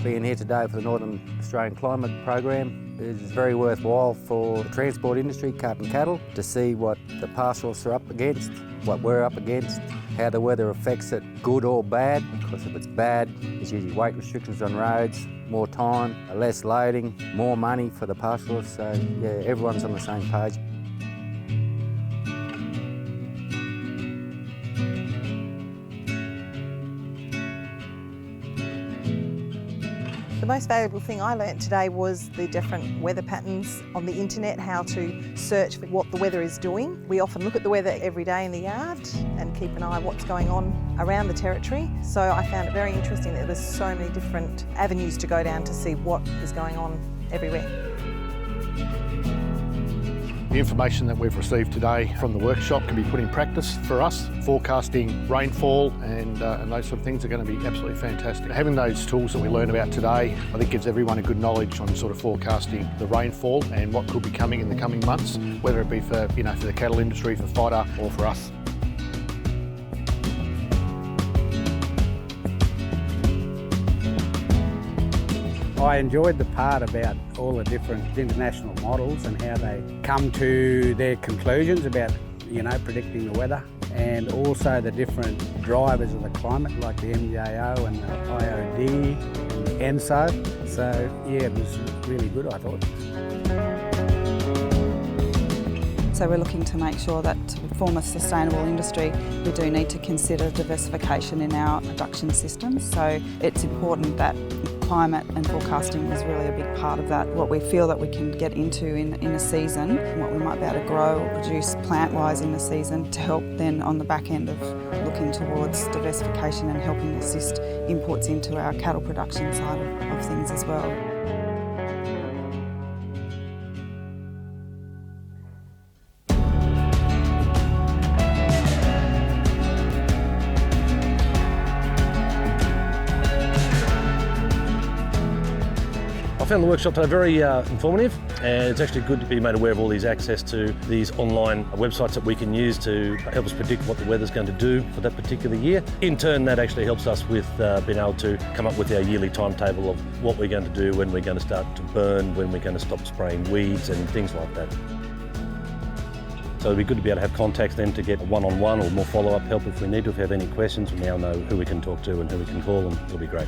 Being here today for the Northern Australian Climate Program is very worthwhile for the transport industry, carting cattle, to see what the pastoralists are up against, what we're up against, how the weather affects it, good or bad. Because if it's bad, there's usually weight restrictions on roads, more time, less loading, more money for the pastoralists. So yeah, everyone's on the same page. The most valuable thing I learnt today was the different weather patterns on the internet, how to search for what the weather is doing. We often look at the weather every day in the yard and keep an eye on what's going on around the territory. So I found it very interesting that there's so many different avenues to go down to see what is going on everywhere. The information that we've received today from the workshop can be put in practice for us. Forecasting rainfall and those sort of things are going to be absolutely fantastic. Having those tools that we learn about today, I think gives everyone a good knowledge on sort of forecasting the rainfall and what could be coming in the coming months, whether it be for, for the cattle industry, for fodder, or for us. I enjoyed the part about all the different international models and how they come to their conclusions about, predicting the weather, and also the different drivers of the climate like the MJO and the IOD and the ENSO. So yeah, it was really good, I thought. So we're looking to make sure that to form a sustainable industry, we do need to consider diversification in our production systems. So it's important that climate and forecasting is really a big part of that. What we feel that we can get into in a season, what we might be able to grow or produce plant-wise in the season to help then on the back end of looking towards diversification and helping assist inputs into our cattle production side of things as well. I found the workshop today very informative, and it's actually good to be made aware of all these access to these online websites that we can use to help us predict what the weather's going to do for that particular year. In turn, that actually helps us with being able to come up with our yearly timetable of what we're going to do, when we're going to start to burn, when we're going to stop spraying weeds and things like that. So it'd be good to be able to have contacts then to get one-on-one or more follow-up help if we need to. If we have any questions, we now know who we can talk to and who we can call, and it'll be great.